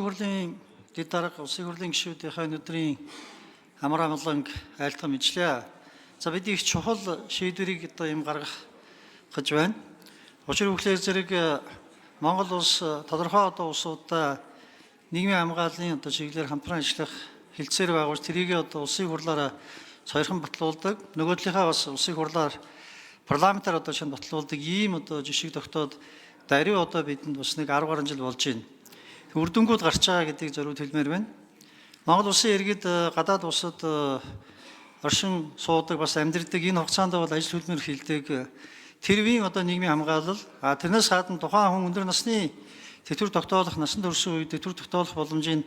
Хурлын дэд дарга улсын хурлын гишүүдийнхээ өнөөдрийн амар амгаланг айлтган мэдлээ. За бид их чухал шийдвэрийг одоо юм гаргах гэж байна. Учир нь зэрэг Монгол улс тодорхой одоо улсуудаа нийгмийн хамгааллын одоо чиглэлээр хамтран ажиллах хэлтсээр байгуулж тэрийг одоо улсын хурлаараа сойрхон батлуулдаг. Нөгөөдлийнхаа бас улсын хурлаар парламентаар одоо шинэ батлуулдаг ийм одоо жишг тогтоод даруй одоо бидэнд бас нэг 10 гаруй жил болж байна. Үр дүнгууд гарч байгаа гэдгийг зориуд хэлмээр байна. Монгол улсын иргэд гадаад улсад оршин суудаг бас амьдардаг энэ хугацаанд бол ажил хөдөлмөр хийдэг тэрвийн одоо нийгмийн хамгаалал тэрнээс гадна тухайн хүн өндөр насны тэтгэвэр тогтоолох насанд хүрсэн үед тэтгэвэр тогтоолох боломжийг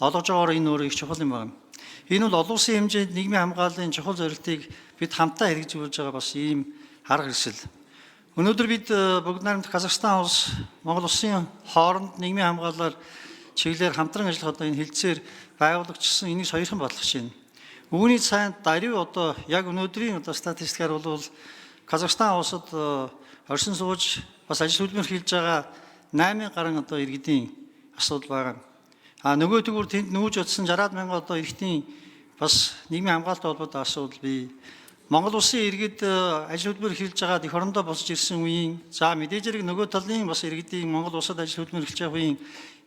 олгож байгаагаар энэ өөрөө их чухал юм байна. Энэ бол олон улсын хэмжээнд нийгмийн хамгааллын чухал зорилтыг бид хамтдаа хэрэгжүүлж байгаа бас ийм арга хэрэгсэл. Өнөөдөр бид бүгд найрамдах Казахстан улс Монгол улсын хооронд нийгмийн хамгаалалаар чиглэлээр хамтран ажиллах одоо энэ хэлтсээр байгуулагчсан энийг сойрхон бодлох чинь. Үүний цаанд даруй одоо яг өнөөдрийн одоо статистикаар бол Казахстан улсад оршин сууж бас ажил хөдөлмөр хийж байгаа 8 гаруй одоо иргэдийн асуудал байгаа. Нөгөө тэгвэр тэнд нүүж утсан 60,000 одоо иргэдийн бас нийгмийн хамгаалалтай холбоотой асуудал бий. Монгол улсын иргэд ажил хөдөлмөр хийж байгаа эх орондоо босч ирсэн үеийн мэдээж хэрэг нөгөө талын бас иргэдийн Монгол улсад ажил хөдөлмөр хийж байгаа үеийн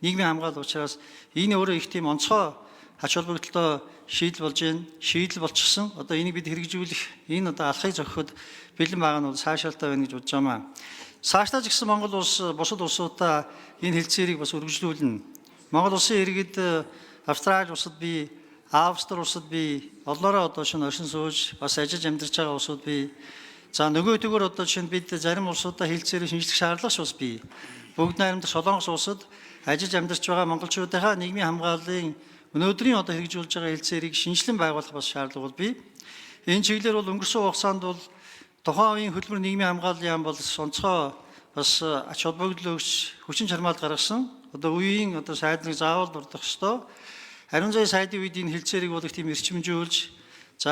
нийгмийн хамгаалал учраас энэ өөрөө их тийм онцгой ач холбогдолтой шийдэл болж байна. Шийдэл болчихсон. Одоо энийг бид хэрэгжүүлэх энэ одоо алхахыг зохиход бэлэн байгаа нь бол цаашаалтай байна гэж бодож байна. Цаашдаа ч гэсэн Монгол улс бусад улсуудаа энэ хэлцээрийг бас үргэлжлүүлнэ. Монгол улсын иргэд Австрали улсад бий Австри улсад би олноороо одоо шинэ оршин сууж бас ажиллаж амьдарч байгаа улсууд би нөгөө төгөр одоо шинэ бид зарим улсуудаа хэлцээрээ шинжлэх шаардлага бас бий. Бүгд найрамдах Солонгос улсад ажиллаж амьдарч байгаа монголчуудынхаа нийгмийн хамгааллын өнөөдрийн одоо хэрэгжүүлж байгаа хэлцээрийг шинжилэн байгуулах бас шаардлага бий. Энэ чиглэлээр бол өнгөрсөн хугацаанд бол тухайн үеийн хөдөлмөр нийгмийн хамгааллын яам бол онцгой бас ач холбогдол өгч хүчин чармаалт гаргасан. Одоо үеийн одоо сайдныг заавал дурдах ёстой. Ариун зай сайдын үед энэ хэлцээрийг бол их тийм эрчимжүүлж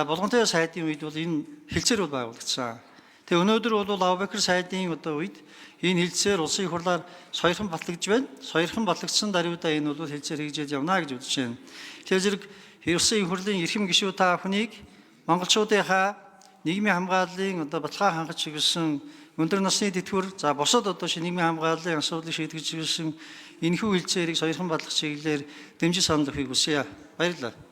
болгонтой сайдын үед бол энэ хэлцээр бол байгуулагдсан. Тэгээ өнөөдөр бол Авбекр сайдын одоо үед энэ хэлцээр улсын хурлаар сойрхон батлагдж байна. Сойрхон батлагдсан даруйдаа энэ бол хэлцээр хийжээд явна гэж үзэж байна. Тэгэхээр зэрэг улсын хурлын эрхэм гишүүд та бүхнийг монголчуудынхаа нийгмийн хамгааллын одоо баталгаа хангаж чиглэсэн өндөр насны тэтгэвэр бусад одоо нийгмийн хамгааллын асуудлыг шийдэж чиглэсэн энэхүү хэлцээрийг сойрхон батлах чиглэлээр дэмжиж санал өгөхийг хүсье. Баярлалаа.